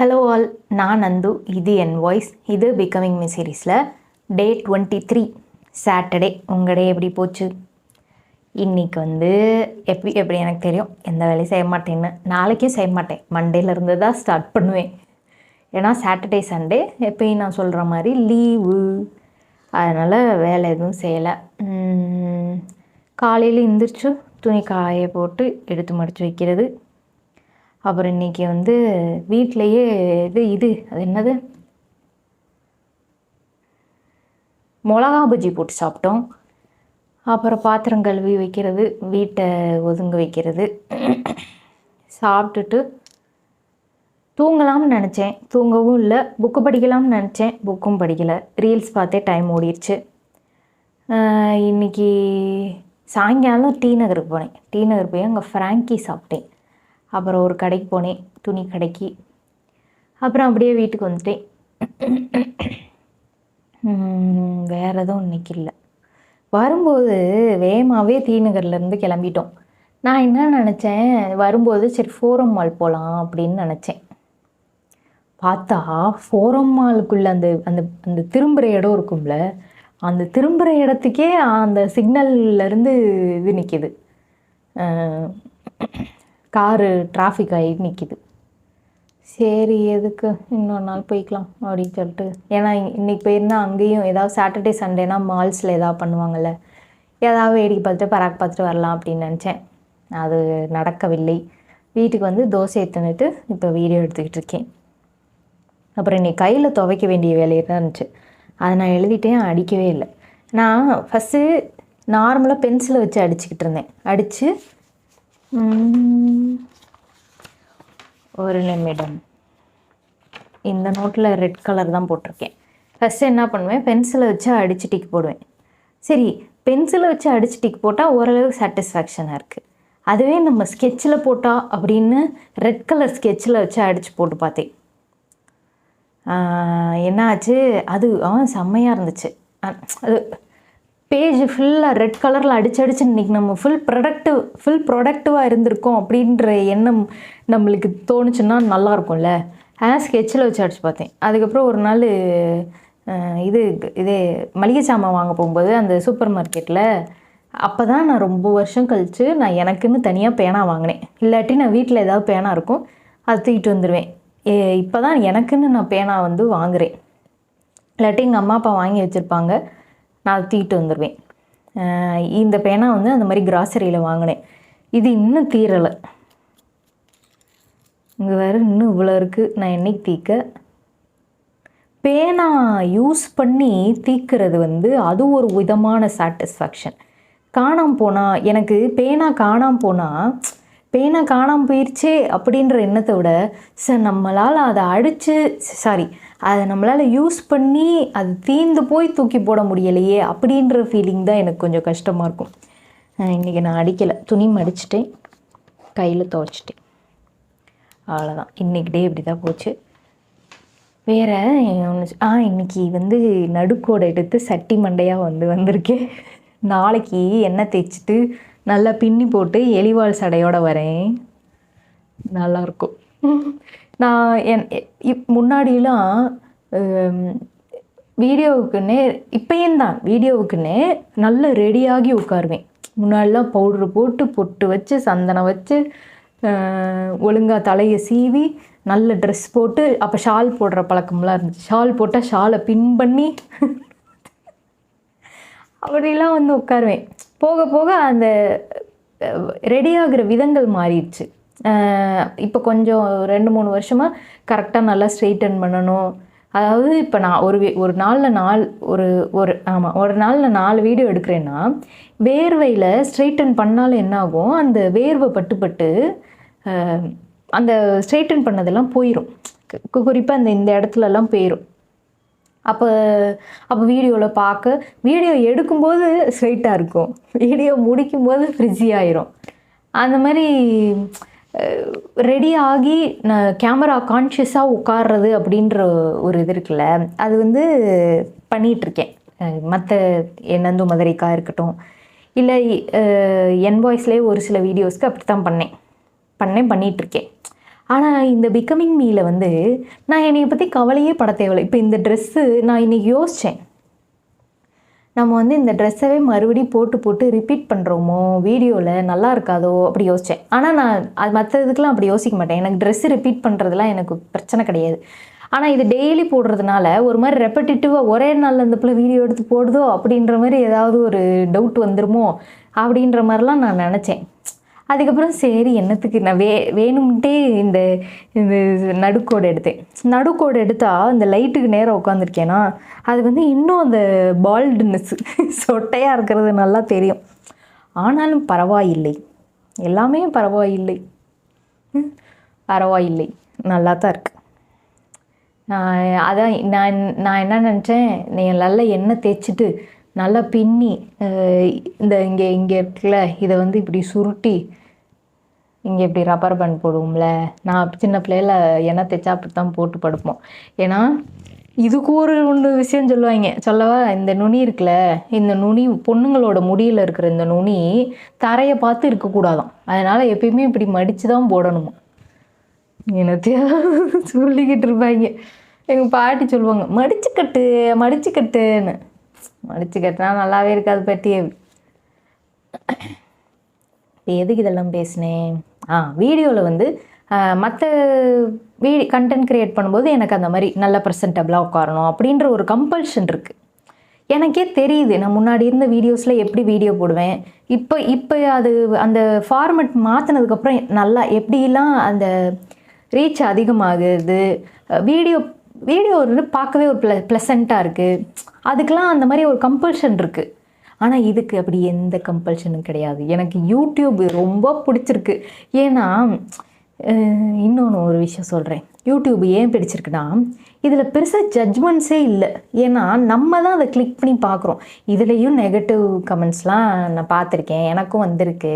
Hello all, நான் நந்து. இது என் voice. இது பிகமிங் மீ சீரீஸில் டே 23 சாட்டர்டே. உங்கள் டே எப்படி போச்சு? இன்றைக்கி எப்படி எனக்கு தெரியும் எந்த வேலையும் செய்ய மாட்டேன்னு. நாளைக்கும் செய்ய மாட்டேன், மண்டேலேருந்து தான் ஸ்டார்ட் பண்ணுவேன். ஏன்னா சாட்டர்டே சண்டே எப்பயும் நான் சொல்கிற மாதிரி லீவு, அதனால் வேலை எதுவும் செய்யலை. காலையில் எழுந்திரிச்சு துணி காய போட்டு எடுத்து மடித்து வைக்கிறது. அப்புறம் இன்றைக்கி வீட்டிலையே அது என்னது, மிளகா பஜ்ஜி போட்டு சாப்பிட்டோம். அப்புறம் பாத்திரம் கழுவி வைக்கிறது, வீட்டை ஒதுங்க வைக்கிறது. சாப்பிட்டுட்டு தூங்கலாம்னு நினச்சேன், தூங்கவும் இல்லை. புக்கு படிக்கலாம்னு நினச்சேன், புக்கும் படிக்கலை. ரீல்ஸ் பார்த்தே டைம் ஓடிடுச்சு. இன்றைக்கி சாயங்காலம் டி நகருக்கு போனேன். டி நகர் போய் அங்கே ஃப்ராங்கி சாப்பிட்டேன். அப்புறம் ஒரு கடைக்கு போனேன், துணி கடைக்கு. அப்புறம் அப்படியே வீட்டுக்கு வந்துட்டேன். வேறு எதுவும் இன்றைக்கி இல்லை. வரும்போது வேகமாகவே தீநகர்லேருந்து கிளம்பிட்டோம். நான் என்ன நினச்சேன், வரும்போது சரி ஃபோரம் மால் போகலாம் அப்படின்னு நினச்சேன். பார்த்தா ஃபோரம் மாலுக்குள்ளே அந்த அந்த அந்த திரும்புகிற இடம் இருக்கும்ல, அந்த திரும்புகிற இடத்துக்கே அந்த சிக்னல்லேருந்து இது நிற்கிது, காரு டிராஃபிக் ஆகி நிற்கிது. சரி எதுக்கு, இன்னொரு நாள் போய்க்கலாம் அப்படின்னு சொல்லிட்டு. ஏன்னா இன்றைக்கி போயிருந்தால் அங்கேயும் ஏதாவது சாட்டர்டே சண்டேனா மால்ஸில் ஏதாவது பண்ணுவாங்கள்ல, ஏதாவது வேடிக்கை பார்த்துட்டு பராக் பார்த்துட்டு வரலாம் அப்படின்னு நினச்சேன். அது நடக்கவில்லை. வீட்டுக்கு தோசை தின்னுட்டு இப்போ வீடியோ எடுத்துக்கிட்டு இருக்கேன். அப்புறம் இன்றைக்கி கையில் துவைக்க வேண்டிய வேலையை தான் இருந்துச்சு, அதை நான் எழுதிட்டேன், அடிக்கவே இல்லை. நான் ஃபஸ்ட்டு நார்மலாக பென்சிலை வச்சு அடிச்சுக்கிட்டு இருந்தேன். அடித்து ஒரு நிமிடம், இந்த நோட்டில் ரெட் கலர் தான் போட்டிருக்கேன். ஃபஸ்ட்டு என்ன பண்ணுவேன், பென்சிலை வச்சு அடித்து டிக் போடுவேன். சரி, பென்சிலை வச்சு அடித்து டிக் போட்டால் ஓரளவுக்கு சாட்டிஸ்ஃபேக்ஷனாக இருக்குது. அதுவே நம்ம ஸ்கெட்சில் போட்டால் அப்படின்னு ரெட் கலர் ஸ்கெட்சில் வச்சு அடித்து போட்டு பார்த்தேன். என்ன ஆச்சு, அது செம்மையாக இருந்துச்சு. அது பேஜ் ஃபுல்லாக ரெட் கலரில் அடிச்சு இன்றைக்கி நம்ம ஃபுல் ப்ரொடக்டிவாக இருந்திருக்கோம் அப்படின்ற எண்ணம் நம்மளுக்கு தோணுச்சுன்னா நல்லாயிருக்கும்ல. ஸ்கெட்சில் வச்சு அடிச்சு பார்த்தேன். அதுக்கப்புறம் ஒரு நாள் இதே மளிகை சாமான் வாங்க போகும்போது அந்த சூப்பர் மார்க்கெட்டில், அப்போ தான் நான் ரொம்ப வருஷம் கழித்து நான் எனக்குன்னு தனியாக பேனா வாங்கினேன். இல்லாட்டி நான் வீட்டில் ஏதாவது பேனா இருக்கும், அது தூக்கிட்டு வந்துடுவேன். இப்போ தான் எனக்குன்னு நான் பேனா வாங்குகிறேன். இல்லாட்டி எங்கள் அம்மா அப்பா வாங்கி வச்சுருப்பாங்க, நான் தூக்கிட்டு வந்துடுவேன். இந்த பேனா அந்த மாதிரி கிராசரியில் வாங்கினேன். இது இன்னும் தீரலை. இங்கே வேறு இன்னும் இவ்வளோ இருக்குது. நான் என்னைக்கு தீக்க, பேனா யூஸ் பண்ணி தீக்கிறது அது ஒரு விதமான சாட்டிஸ்ஃபேக்ஷன். காணாமல் போனால், எனக்கு பேனா காணாமல் போயிடுச்சே அப்படின்ற எண்ணத்தை விட, சார் நம்மளால் அதை நம்மளால் யூஸ் பண்ணி அது தீர்ந்து போய் தூக்கி போட முடியலையே அப்படின்ற ஃபீலிங் தான் எனக்கு கொஞ்சம் கஷ்டமாக இருக்கும். இன்றைக்கி நான் அடிக்கலை, துணி மடிச்சிட்டேன், கையில் துவைச்சிட்டேன், அவ்வளோதான். இன்றைக்கி டே இப்படி தான் போச்சு. வேறு இன்றைக்கி நடுக்கோடை எடுத்து சட்டி மண்டையாக வந்திருக்கேன். நாளைக்கு எண்ணெய் தேய்ச்சிட்டு நல்லா பின்னி போட்டு எலிவால் சடையோடு வரேன், நல்லாயிருக்கும். நான் முன்னாடியெலாம் வீடியோவுக்குன்னே நல்ல ரெடியாகி உட்காருவேன். முன்னாடிலாம் பவுட்ரு போட்டு பொட்டு வச்சு சந்தனம் வச்சு ஒழுங்காக தலையை சீவி நல்ல ட்ரெஸ் போட்டு, அப்போ ஷால் போடுற பழக்கம்லாம் இருந்துச்சு. ஷால் போட்டால் ஷாலை பின் பண்ணி அப்படிலாம் உட்காருவேன். போக போக அந்த ரெடியாகிற விதங்கள் மாறிடுச்சு. இப்போ கொஞ்சம் 2-3 வருஷமாக கரெக்டாக நல்லா ஸ்ட்ரெயிட்டன் பண்ணணும். அதாவது இப்போ நான் ஒரு நாளில் 4 வீடியோ எடுக்கிறேன்னா, வேர்வையில் ஸ்ட்ரெயிட்டன் பண்ணாலும் என்ன ஆகும், அந்த வேர்வை பட்டு அந்த ஸ்ட்ரெயிட்டன் பண்ணதெல்லாம் போயிடும். குறிப்பாக இந்த இடத்துலலாம் போயிடும். அப்போ வீடியோ எடுக்கும்போது ஸ்ட்ரெயிட்டாக இருக்கும், வீடியோ முடிக்கும்போது ஃப்ரிஸி ஆயிரும். அந்த மாதிரி ரெடி ஆகி நான் கேமரா கான்ஷியஸாக உட்கார்றது அப்படின்ற ஒரு இது இருக்குல்ல, அது பண்ணிகிட்ருக்கேன். மற்ற நந்து மதுரைக்காக இருக்கட்டும், இல்லை என் வாய்ஸ்லேயே ஒரு சில வீடியோஸ்க்கு அப்படி தான் பண்ணிகிட்ருக்கேன். ஆனால் இந்த பிகமிங் மீல வந்து நான் என்னைய பற்றி கவலையே பட தேவையில்லை. இப்போ இந்த ட்ரெஸ்ஸு நான் இன்றைக்கி யோசித்தேன், நம்ம வந்து இந்த ட்ரெஸ்ஸவே மறுபடியும் போட்டு போட்டு ரிப்பீட் பண்ணுறோமோ வீடியோவில், நல்லா இருக்காதோ அப்படி யோசித்தேன். ஆனால் நான் அது மற்ற இதுக்கெலாம் அப்படி யோசிக்க மாட்டேன். எனக்கு ட்ரெஸ்ஸு ரிப்பீட் பண்ணுறதுலாம் எனக்கு பிரச்சனை கிடையாது. ஆனால் இது டெய்லி போடுறதுனால ஒரு மாதிரி ரெப்படிட்டிவாக ஒரே நாளில் அந்த பிள்ளை வீடியோ எடுத்து போடுதோ அப்படின்ற மாதிரி ஏதாவது ஒரு டவுட் வந்துடுமோ அப்படின்ற மாதிரிலாம் நான் நினச்சேன். அதுக்கப்புறம் சரி என்னத்துக்கு நான் வேணும்ன்ட்டே இந்த இந்த நடுக்கோடு எடுத்தேன். நடுக்கோடு எடுத்தால் இந்த லைட்டுக்கு நேரம் உட்காந்துருக்கேன்னா அது வந்து இன்னும் அந்த பால்டுனஸ் சொட்டையாக இருக்கிறது நல்லா தெரியும். ஆனாலும் பரவாயில்லை, எல்லாமே பரவாயில்லை, பரவாயில்லை, நல்லா தான் இருக்கு. அதான் நான் என்ன நினச்சேன், நீ நல்லா எண்ணெய் தேய்ச்சிட்டு நல்லா பின்னி இந்த இங்கே இருக்குல்ல இதை வந்து இப்படி சுருட்டி இங்கே இப்படி ரப்பர் பேண்ட் போடுவோம்ல, நான் சின்ன பிள்ளையில எண்ணெய் தேய்ச்சா அப்படி தான் போட்டு படுப்போம். ஏன்னா இதுக்கு ஒன்று விஷயம் சொல்லுவாங்க, சொல்லவா? இந்த நுனி இருக்குல்ல, இந்த நுனி பொண்ணுங்களோட முடியில் இருக்கிற இந்த நுனி தரையை பார்த்து இருக்கக்கூடாதான். அதனால் எப்பயுமே இப்படி மடித்து தான் போடணுமா. என்னத்தையா சொல்லிக்கிட்டு இருப்பாங்க. எங்கள் பாட்டி சொல்லுவாங்க, மடிச்சு கட்டுன்னு. மடிச்சு கட்டினா நல்லாவே இருக்காது பற்றி. எதுக்கு இதெல்லாம் பேசினேன்? வீடியோவில் வந்து மற்ற கண்டென்ட் க்ரியேட் பண்ணும்போது எனக்கு அந்த மாதிரி நல்ல ப்ரெசன்டபிளாக உட்காரணும் அப்படின்ற ஒரு கம்பல்ஷன் இருக்குது. எனக்கே தெரியுது, நான் முன்னாடி இருந்த வீடியோஸில் எப்படி வீடியோ போடுவேன், இப்போ அது அந்த ஃபார்மெட் மாற்றினதுக்கப்புறம் நல்லா எப்படிலாம் அந்த ரீச் அதிகமாகுது, வீடியோ வந்து பார்க்கவே ஒரு ப்ளசண்ட்டாக இருக்குது. அதுக்கெலாம் அந்த மாதிரி ஒரு கம்பல்ஷன் இருக்குது. ஆனால் இதுக்கு அப்படி எந்த கம்பல்ஷனும் கிடையாது. எனக்கு யூடியூப் ரொம்ப பிடிச்சிருக்கு. ஏன்னா இன்னொன்று ஒரு விஷயம் சொல்கிறேன், யூடியூப் ஏன் பிடிச்சிருக்குன்னா இதில் பெருசாக ஜட்ஜ்மெண்ட்ஸே இல்லை. ஏன்னா நம்ம தான் அதை கிளிக் பண்ணி பார்க்குறோம். இதுலேயும் நெகட்டிவ் கமெண்ட்ஸ்லாம் நான் பார்த்துருக்கேன், எனக்கும் வந்திருக்கு,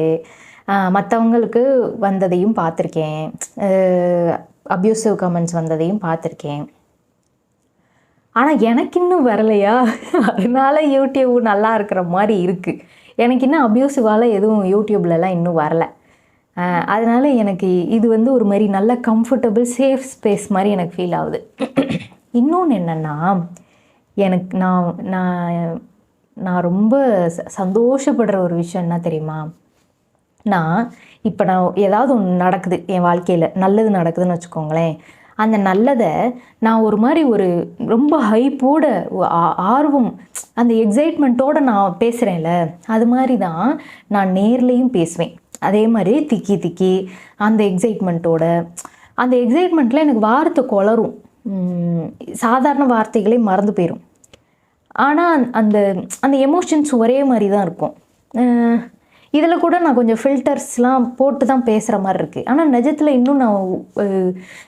மற்றவங்களுக்கு வந்ததையும் பார்த்துருக்கேன், அப்யூசிவ் கமெண்ட்ஸ் வந்ததையும் பார்த்துருக்கேன். ஆனால் எனக்கு இன்னும் வரலையா, அதனால யூடியூப் நல்லா இருக்கிற மாதிரி இருக்குது. எனக்கு இன்னும் அப்யூசிவால் எதுவும் யூடியூப்லலாம் இன்னும் வரலை. அதனால் எனக்கு இது வந்து ஒரு மாதிரி நல்ல கம்ஃபர்டபுள் சேஃப் ஸ்பேஸ் மாதிரி எனக்கு ஃபீல் ஆகுது. இன்னொன்று என்னென்னா, எனக்கு நான் ரொம்ப சந்தோஷப்படுற ஒரு விஷயம் என்ன தெரியுமா? இப்போ நான் ஏதாவது ஒன்று நடக்குது என் வாழ்க்கையில், நல்லது நடக்குதுன்னு வச்சுக்கோங்களேன், அந்த நல்லதை நான் ஒரு மாதிரி ஒரு ரொம்ப ஹைப்போட ஆர்வம், அந்த எக்ஸைட்மெண்ட்டோடு நான் பேசுகிறேன்ல, அது மாதிரி தான் நான் நேர்லேயும் பேசுவேன். அதே மாதிரி திக்கி அந்த எக்ஸைட்மெண்ட்டில் எனக்கு வார்த்தை குளரும், சாதாரண வார்த்தைகளே மறந்து போயிடும். ஆனால் அந்த எமோஷன்ஸ் ஒரே மாதிரி தான் இருக்கும். இதில் கூட நான் கொஞ்சம் ஃபில்டர்ஸ்லாம் போட்டு தான் பேசுகிற மாதிரி இருக்குது. ஆனால் நிஜத்தில் இன்னும்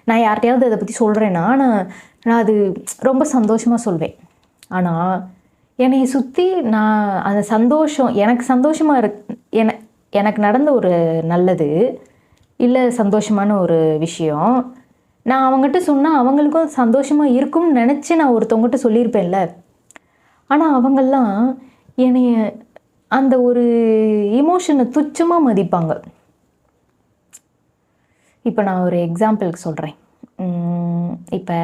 நான் யார்கிட்டையாவது அதை பற்றி சொல்கிறேன்னா நான் அது ரொம்ப சந்தோஷமாக சொல்வேன். ஆனால் என்னை சுற்றி நான் அந்த சந்தோஷம், எனக்கு சந்தோஷமாக எனக்கு நடந்த ஒரு நல்லது இல்லை சந்தோஷமான ஒரு விஷயம் நான் அவங்ககிட்ட சொன்னால் அவங்களுக்கும் சந்தோஷமாக இருக்கும்னு நினச்சி நான் ஒருத்தவங்ககிட்ட சொல்லியிருப்பேன்ல. ஆனால் அவங்கெல்லாம் என்னைய அந்த ஒரு இமோஷனை துச்சமாக மதிப்பாங்க. இப்போ நான் ஒரு எக்ஸாம்பிளுக்கு சொல்கிறேன். இப்போ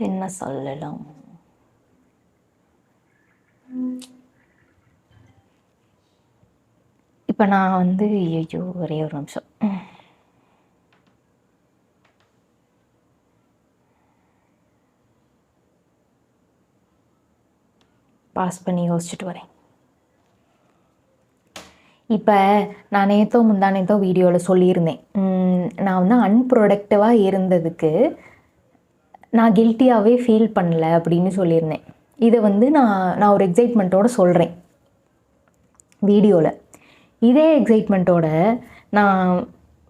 என்ன சொல்லலாம், இப்போ நான் வந்து ஐயோ ஒரே ஒரு நிமிஷம் பாஸ் பண்ணி யோசிச்சுட்டு வரேன். இப்போ நான் முந்தானேத்தோ வீடியோவில் சொல்லியிருந்தேன், நான் வந்து அன்ப்ரொடக்டிவாக இருந்ததுக்கு நான் கில்ட்டியாகவே ஃபீல் பண்ணல அப்படின்னு சொல்லியிருந்தேன். இதை வந்து நான் ஒரு எக்ஸைட்மெண்ட்டோடு சொல்கிறேன் வீடியோவில். இதே எக்ஸைட்மெண்ட்டோட நான்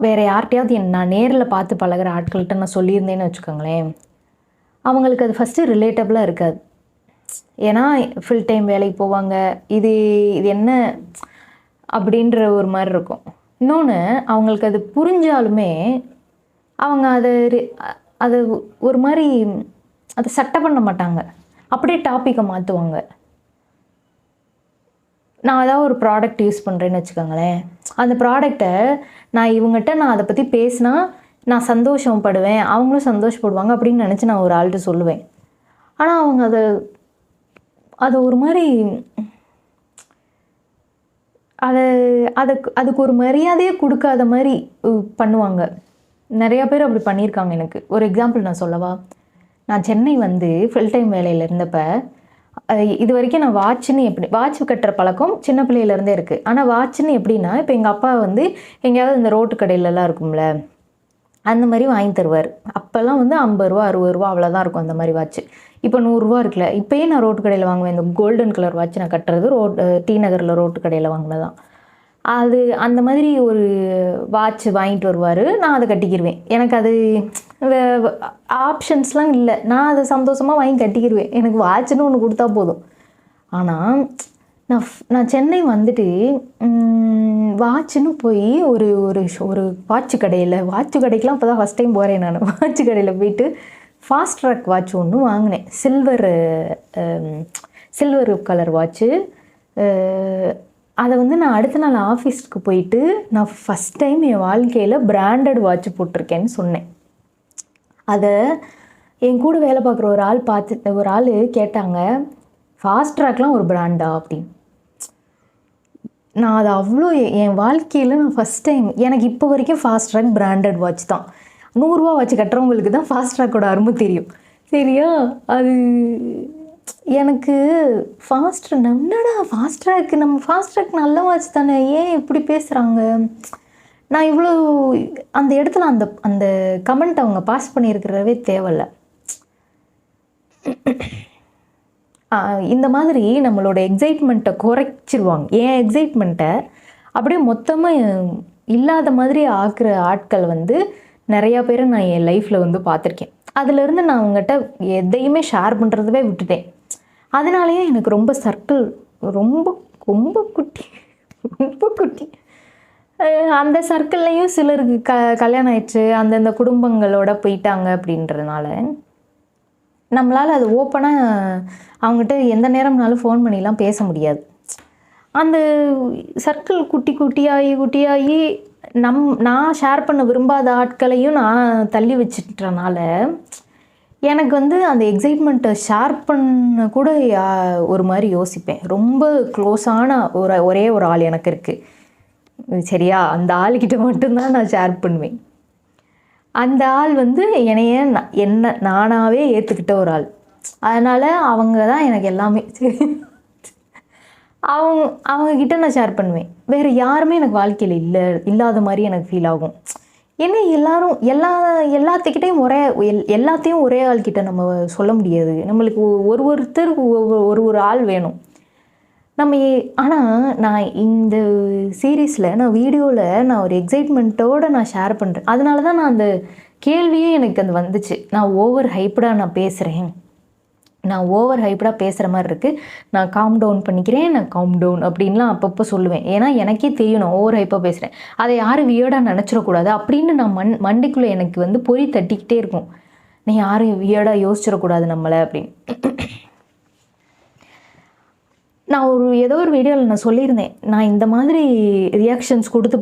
வேறு யார்கிட்டையாவது நான் நேரில் பார்த்து பழகிற ஆட்கள்கிட்ட நான் சொல்லியிருந்தேன்னு வச்சுக்கோங்களேன், அவங்களுக்கு அது ஃபஸ்ட்டு ரிலேட்டபிளாக இருக்காது. ஏன்னா ஃபுல் டைம் வேலைக்கு போவாங்க, இது என்ன அப்படின்ற ஒரு மாதிரி இருக்கும். இன்னொன்று, அவங்களுக்கு அது புரிஞ்சாலுமே அவங்க அதை ஒரு மாதிரி அதை சட்டை பண்ண மாட்டாங்க, அப்படியே டாப்பிக்கை மாற்றுவாங்க. நான் ஏதாவது ஒரு ப்ராடக்ட் யூஸ் பண்ணுறேன்னு வச்சுக்கோங்களேன், அந்த ப்ராடக்டை நான் அதை பற்றி பேசினா நான் சந்தோஷப்படுவேன், அவங்களும் சந்தோஷப்படுவாங்க அப்படின்னு நினச்சி நான் ஒரு ஆள்கிட்ட சொல்லுவேன். ஆனால் அவங்க அதை ஒரு மாதிரி அதுக்கு ஒரு மரியாதையே கொடுக்காத மாதிரி பண்ணுவாங்க. நிறையா பேர் அப்படி பண்ணியிருக்காங்க எனக்கு. ஒரு எக்ஸாம்பிள் நான் சொல்லவா? நான் சென்னை வந்து ஃபுல் டைம் வேலையில் இருந்தப்போ இது வரைக்கும் நான் வாட்ச் கட்டுற பழக்கம் சின்ன பிள்ளையிலேருந்தே இருக்குது. ஆனால் வாட்சுன்னு எப்படின்னா, இப்போ எங்கள் அப்பா வந்து எங்கேயாவது இந்த ரோட்டு கடையிலலாம் இருக்கும்ல, அந்த மாதிரி வாங்கி தருவார். அப்போல்லாம் வந்து 50 ரூபா 60 ரூபா அவ்வளோதான் இருக்கும் அந்த மாதிரி வாட்ச். இப்போ 100 ரூபா இருக்குல்ல. இப்போயே நான் ரோட்டு கடையில் வாங்குவேன். இந்த கோல்டன் கலர் வாட்ச் நான் கட்டுறது டி நகரில் ரோட்டு கடையில் வாங்கினதான். அது அந்த மாதிரி ஒரு வாட்ச் வாங்கிட்டு வருவார். நான் அதை கட்டிக்கிடுவேன். எனக்கு அது ஆப்ஷன்ஸ்லாம் இல்லை. நான் அதை சந்தோஷமாக வாங்கி கட்டிக்கிடுவேன். எனக்கு வாட்சுன்னு ஒன்று கொடுத்தா போதும். ஆனால் நான் சென்னை வந்துட்டு வாட்சுன்னு போய் ஒரு ஒரு ஒரு வாட்ச் கடைக்கெலாம் இப்போ தான் ஃபஸ்ட் டைம் போகிறேன் நான். வாட்ச் கடையில் போயிட்டு ஃபாஸ்ட் ட்ராக் வாட்ச் ஒன்று வாங்கினேன். Silver colour watch. அதை வந்து நான் அடுத்த நாள் ஆஃபீஸ்க்கு போயிட்டு நான் ஃபஸ்ட் டைம் என் வாழ்க்கையில் பிராண்டட் வாட்ச் போட்டிருக்கேன்னு சொன்னேன். அதை என் கூட வேலை பார்க்குற ஒரு ஆள் கேட்டாங்க, ஃபாஸ்ட் ட்ராக்லாம் ஒரு பிராண்டா அப்படின்னு. நான் அதை அவ்வளோ என் வாழ்க்கையில் நான் ஃபஸ்ட் டைம், எனக்கு இப்போ வரைக்கும் ஃபாஸ்ட் ட்ராக் பிராண்டட் வாட்ச் தான். 100 ரூபா வாட்ச் கட்டுறவங்களுக்கு தான் ஃபாஸ்ட் ட்ராக்கோட அருமை தெரியும். சரியா? அது எனக்கு என்னடா ஃபாஸ்ட் ட்ராக், நம்ம ஃபாஸ்ட் ட்ராக் நல்ல வாட்ச் தானே, ஏன் இப்படி பேசுகிறாங்க? நான் இவ்வளோ அந்த இடத்துல அந்த கமெண்ட் அவங்க பாஸ் பண்ணியிருக்கிறவே தேவையில்ல. இந்த மாதிரி நம்மளோட எக்ஸைட்மெண்ட்டை குறைச்சிருவாங்க. என் எக்ஸைட்மெண்ட்டை அப்படியே மொத்தமாக இல்லாத மாதிரி ஆக்குற ஆட்கள் வந்து நிறையா பேரை நான் என் லைஃப்பில் வந்து பார்த்துருக்கேன். அதிலேருந்து நான் அவங்ககிட்ட எதையுமே ஷேர் பண்ணுறதவே விட்டுட்டேன். அதனாலேயே எனக்கு ரொம்ப சர்க்கிள் ரொம்ப ரொம்ப குட்டி. அந்த சர்க்கிள்லேயும் சிலருக்கு கல்யாணம் ஆயிடுச்சு, அந்தந்த குடும்பங்களோட போயிட்டாங்க. அப்படின்றதுனால நம்மளால் அது ஓப்பனாக அவங்ககிட்ட எந்த நேரம்னாலும் ஃபோன் பண்ணிலாம் பேச முடியாது. அந்த சர்க்கிள் குட்டியாகி நான் ஷேர் பண்ண விரும்பாத ஆட்களையும் நான் தள்ளி வச்சுட்டனால எனக்கு வந்து அந்த எக்ஸைட்மெண்ட்டை ஷேர் பண்ண கூட ஒரு மாதிரி யோசிப்பேன். ரொம்ப க்ளோஸான ஒரே ஒரு ஆள் எனக்கு இருக்குது. சரியா? அந்த மட்டும்தான் நான் ஷேர் பண்ணுவேன். அந்த ஆள் வந்து நானாகவே ஏற்றுக்கிட்ட ஒரு ஆள். அதனால் அவங்க தான் எனக்கு எல்லாமே. அவங்கக்கிட்ட நான் ஷேர் பண்ணுவேன். வேறு யாருமே எனக்கு வாழ்க்கையில் இல்லாத மாதிரி எனக்கு ஃபீல் ஆகும். ஏன்னா எல்லாத்துக்கிட்டையும் எல்லாத்தையும் ஒரே ஆள்கிட்ட நம்ம சொல்ல முடியாது. நம்மளுக்கு ஒருத்தருக்கு ஒரு ஆள் வேணும். ஆனால் நான் இந்த சீரீஸில் வீடியோவில் ஒரு எக்ஸைட்மெண்ட்டோடு நான் ஷேர் பண்ணுறேன். அதனால தான் நான் அந்த கேள்வியே எனக்கு வந்துச்சு. நான் ஓவர் ஹைப்டாக பேசுகிற மாதிரி இருக்குது. நான் காம் டவுன் அப்படின்லாம் அப்பப்போ சொல்லுவேன். ஏன்னா எனக்கே தெரியும் நான் ஓவர் ஹைப்பாக பேசுகிறேன். அதை யாரும் வியர்டாக நினச்சிடக்கூடாது அப்படின்னு நான் மண்டிக்குள்ளே எனக்கு வந்து பொறி தட்டிக்கிட்டே இருக்கும். நீ யாரும் வியர்டாக யோசிச்சிடக்கூடாது நம்மளை அப்படின்னு. நான் ஏதோ ஒரு வீடியோவில் நான் சொல்லியிருந்தேன், நான் இந்த மாதிரி ரியாக்ஷன்ஸ் கொடுத்து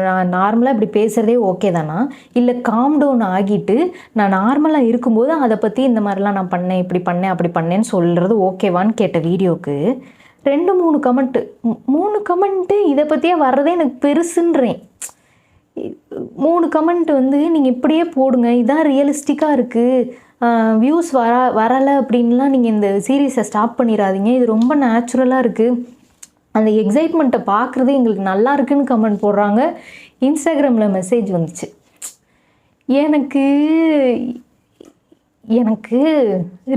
நான் நார்மலாக இப்படி பேசுகிறதே ஓகே தானா, இல்லை காம் டவுன் ஆகிட்டு நான் நார்மலாக இருக்கும்போது அதை பற்றி இந்த மாதிரிலாம் நான் பண்ணேன், இப்படி பண்ணேன், அப்படி பண்ணேன்னு சொல்கிறது ஓகேவான்னு கேட்ட வீடியோவுக்கு 3 கமெண்ட்டு இதை பற்றியே வர்றதே எனக்கு பெருசுன்றேன். 3 கமெண்ட் வந்து நீங்கள் இப்படியே போடுங்க, இதான் ரியலிஸ்டிக்காக இருக்குது, வியூஸ் வரலை அப்படின்லாம் நீங்கள் இந்த சீரீஸை ஸ்டாப் பண்ணிடாதீங்க, இது ரொம்ப நேச்சுரலாக இருக்குது, அந்த எக்ஸைட்மெண்ட்டை பார்க்குறதே எங்களுக்கு நல்லா இருக்குன்னு கமெண்ட் போடுறாங்க. இன்ஸ்டாகிராமில் மெசேஜ் வந்துச்சு. எனக்கு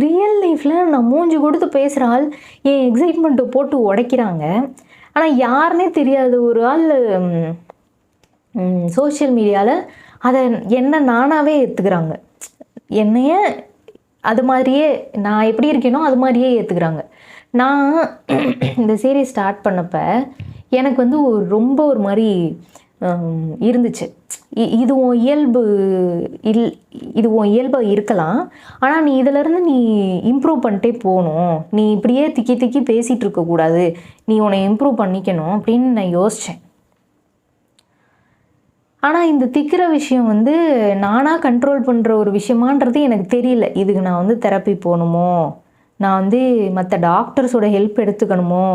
ரியல் லைஃப்பில் நான் மூஞ்சி கொடுத்து பேசுகிற ஆள் என் எக்ஸைட்மெண்ட்டை போட்டு உடைக்கிறாங்க. ஆனால் யாருன்னே தெரியாத ஒரு ஆள் சோஷியல் மீடியாவில் அதை நானாகவே ஏற்றுக்கிறாங்க. என்னைய அது மாதிரியே நான் எப்படி இருக்கேனோ அது மாதிரியே ஏற்றுக்கிறாங்க. நான் இந்த சீரீஸ் ஸ்டார்ட் பண்ணப்போ எனக்கு வந்து ரொம்ப ஒரு மாதிரி இருந்துச்சு. இது உன் இயல்பு இது உன் இயல்பாக இருக்கலாம். ஆனால் நீ இதிலேருந்து நீ இம்ப்ரூவ் பண்ணிட்டே போகணும். நீ இப்படியே திக்கி திக்கி பேசிகிட்டு இருக்கக்கூடாது. நீ உன்னை இம்ப்ரூவ் பண்ணிக்கணும் அப்படின்னு நான் யோசித்தேன். ஆனால் இந்த திக்கிற விஷயம் வந்து நானாக கண்ட்ரோல் பண்ணுற ஒரு விஷயமான்றது எனக்கு தெரியல. இதுக்கு நான் வந்து தெரப்பி போகணுமோ, நான் வந்து மற்ற டாக்டர்ஸோட ஹெல்ப் எடுத்துக்கணுமோ,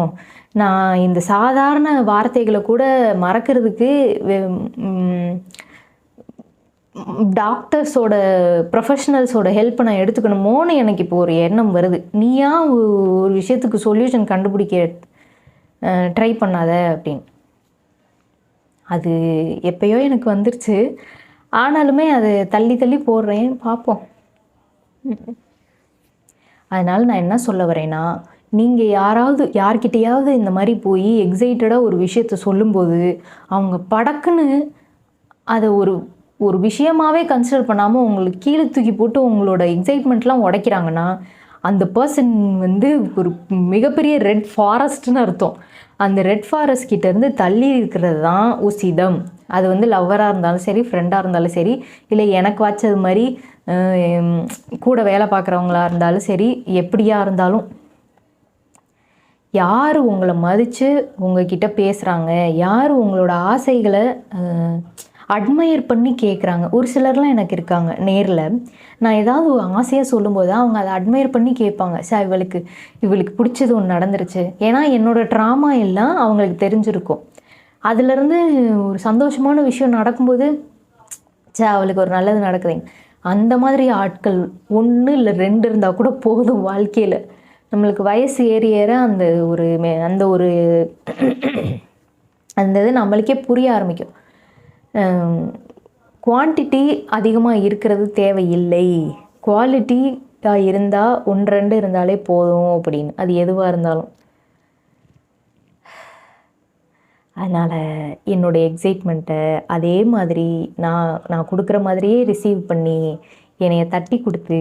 நான் இந்த சாதாரண வார்த்தைகளை கூட மறக்கிறதுக்கு டாக்டர்ஸோட ப்ரொஃபஷ்னல்ஸோட ஹெல்ப்பை நான் எடுத்துக்கணுமோன்னு எனக்கு இப்போ ஒரு எண்ணம் வருது. நீயா ஒரு விஷயத்துக்கு சொல்யூஷன் கண்டுபிடிக்க ட்ரை பண்ணாத அப்படின்னு. அது எப்பயோ எனக்கு வந்துருச்சு. ஆனாலுமே அது தள்ளி தள்ளி போடுறேன், பார்ப்போம். அதனால் நான் என்ன சொல்ல வரேன்னா, நீங்கள் யார்கிட்டையாவது இந்த மாதிரி போய் எக்ஸைட்டடாக ஒரு விஷயத்த சொல்லும்போது அவங்க படக்குன்னு அதை ஒரு விஷயமாகவே கன்சிடர் பண்ணாமல் உங்களுக்கு கீழே தூக்கி போட்டு உங்களோட எக்ஸைட்மெண்ட்லாம் உடைக்கிறாங்கன்னா, அந்த பர்சன் வந்து ஒரு மிகப்பெரிய ரெட் ஃபாரஸ்ட்னு அர்த்தம். அந்த ரெட் ஃபாரஸ்ட் கிட்டேருந்து தள்ளி இருக்கிறது தான் உசிதம். அது வந்து லவ்வராக இருந்தாலும் சரி, ஃப்ரெண்டாக இருந்தாலும் சரி, இல்லை எனக்கு வச்சது மாதிரி கூட வேலை பார்க்குறவங்களா இருந்தாலும் சரி, எப்படியா இருந்தாலும் யார் உங்களை மதித்து உங்ககிட்ட பேசுகிறாங்க, யார் உங்களோட ஆசைகளை அட்மையர் பண்ணி கேட்குறாங்க. ஒரு சிலர்லாம் எனக்கு இருக்காங்க நேரில். நான் ஏதாவது ஆசையாக சொல்லும்போது அவங்க அதை அட்மையர் பண்ணி கேட்பாங்க. சார் இவளுக்கு பிடிச்சது ஒன்று நடந்துருச்சு. ஏன்னா என்னோடய ட்ராமா எல்லாம் அவங்களுக்கு தெரிஞ்சிருக்கும். அதுலேருந்து ஒரு சந்தோஷமான விஷயம் நடக்கும்போது அவளுக்கு ஒரு நல்லது நடக்குதுங்க. அந்த மாதிரி ஆட்கள் 1 இல்லை 2 இருந்தால் கூட போதும் வாழ்க்கையில். நம்மளுக்கு வயசு ஏற அந்த இது நம்மளுக்கே புரிய ஆரம்பிக்கும். குவான்டிட்டி அதிகமாக இருக்கிறது தேவையில்லை, குவாலிட்டியாக இருந்தால் 1 2 இருந்தாலே போதும் அப்படின்னு. அது எதுவாக இருந்தாலும். அதனால் என்னோடய எக்ஸைட்மெண்ட்டை அதே மாதிரி நான் கொடுக்குற மாதிரியே ரிசீவ் பண்ணி என்னைய தட்டி கொடுத்து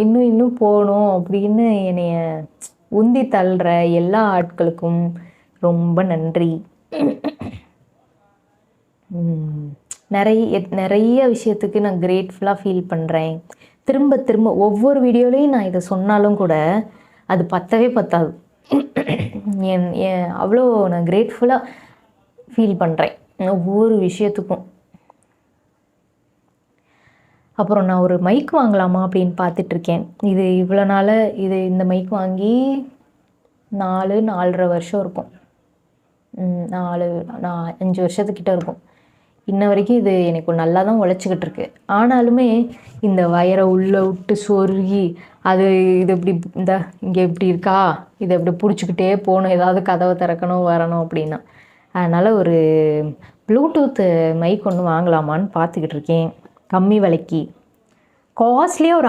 இன்னும் போகணும் அப்படின்னு என்னைய உந்தி தள்ளுற எல்லா ஆட்களுக்கும் ரொம்ப நன்றி. நிறைய விஷயத்துக்கு நான் கிரேட்ஃபுல்லாக ஃபீல் பண்ணுறேன். திரும்ப ஒவ்வொரு வீடியோலையும் நான் இதை சொன்னாலும் கூட அது பத்தவே பத்தாது. அவ்வளோ நான் கிரேட்ஃபுல்லாக ஃபீல் பண்ணுறேன் ஒவ்வொரு விஷயத்துக்கும். அப்புறம் நான் ஒரு மைக் வாங்கலாமா அப்படின்னு பார்த்துட்ருக்கேன். இது இவ்வளோ நாள் இந்த மைக் வாங்கி 4.5 வருஷம் இருக்கும். 5 வருஷத்துக்கிட்ட இருக்கும். இன்ன வரைக்கும் இது எனக்கு நல்லா தான் உழைச்சிக்கிட்டு இருக்கு. ஆனாலுமே இந்த வயரை உள்ளே விட்டு சொருகி இது இப்படி இங்கே இப்படி இருக்கா, இதை இப்படி பிடிச்சிக்கிட்டே போகணும், ஏதாவது கதவை திறக்கணும் வரணும் அப்படின்னா. அதனால் ஒரு ப்ளூடூத் மைக் ஒன்று வாங்கலாமான்னு பார்த்துக்கிட்டு இருக்கேன். கம்மி விலைக்கு, காஸ்ட்லியாக ஒரு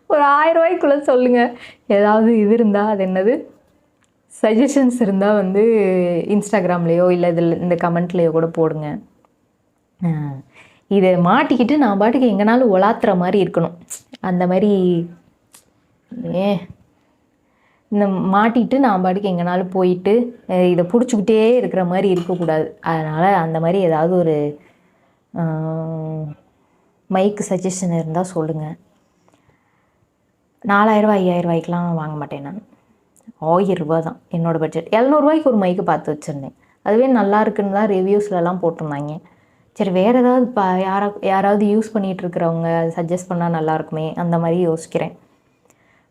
1000 ரூபாய்க்குள்ளே சொல்லுங்கள். ஏதாவது இது இருந்தால், அது என்னது சஜஷன்ஸ் இருந்தால் வந்து இன்ஸ்டாகிராம்லேயோ இல்லை இந்த கமெண்ட்லேயோ கூட போடுங்க. இதை மாட்டிக்கிட்டு நான் பாட்டுக்கு எங்கேனாலும் உலாத்துற மாதிரி இருக்கணும். அந்த மாதிரி இந்த மாட்டிட்டு நான் பாட்டுக்கு எங்கேனாலும் போயிட்டு இதை பிடிச்சிக்கிட்டே இருக்கிற மாதிரி இருக்கக்கூடாது. அதனால் அந்த மாதிரி ஏதாவது ஒரு மைக்கு சஜஷன் இருந்தால் சொல்லுங்கள். 4000 5000 ரூபாய்க்கெலாம் வாங்க மாட்டேன் நான். 1000 ரூபா தான் என்னோடய பட்ஜெட். 700 ரூபாய்க்கு ஒரு மைக்கு பார்த்து வச்சுருந்தேன். அதுவே நல்லா இருக்குன்னு தான் ரிவ்யூஸ்லலாம் போட்டிருந்தாங்க. சரி, வேறு ஏதாவது யாராவது யூஸ் பண்ணிகிட்ருக்கிறவங்க அது சஜஸ்ட் பண்ணால் நல்லாயிருக்குமே, அந்த மாதிரி யோசிக்கிறேன்.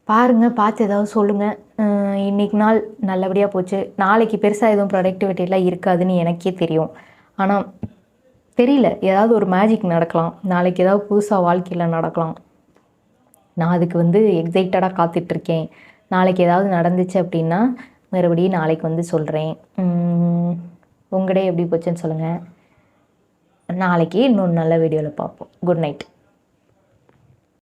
பாருங்கள், பார்த்து ஏதாவது சொல்லுங்கள். இன்றைக்கி நாள் நல்லபடியாக போச்சு. நாளைக்கு பெருசாக எதுவும் ப்ரொடக்டிவிட்டிலாம் இருக்காதுன்னு எனக்கே தெரியும். ஆனால் தெரியல, ஏதாவது ஒரு மேஜிக் நடக்கலாம். நாளைக்கு ஏதாவது புதுசாக வாழ்க்கையில் நடக்கலாம். நான் அதுக்கு வந்து எக்ஸைட்டடாக காத்துட்ருக்கேன். நாளைக்கு ஏதாவது நடந்துச்சு அப்படின்னா மறுபடியும் நாளைக்கு வந்து சொல்கிறேன். உங்கள் டே எப்படி போச்சுன்னு சொல்லுங்கள். நாளைக்கு இன்னொரு நல்ல வீடியோவில் பார்ப்போம். Good night.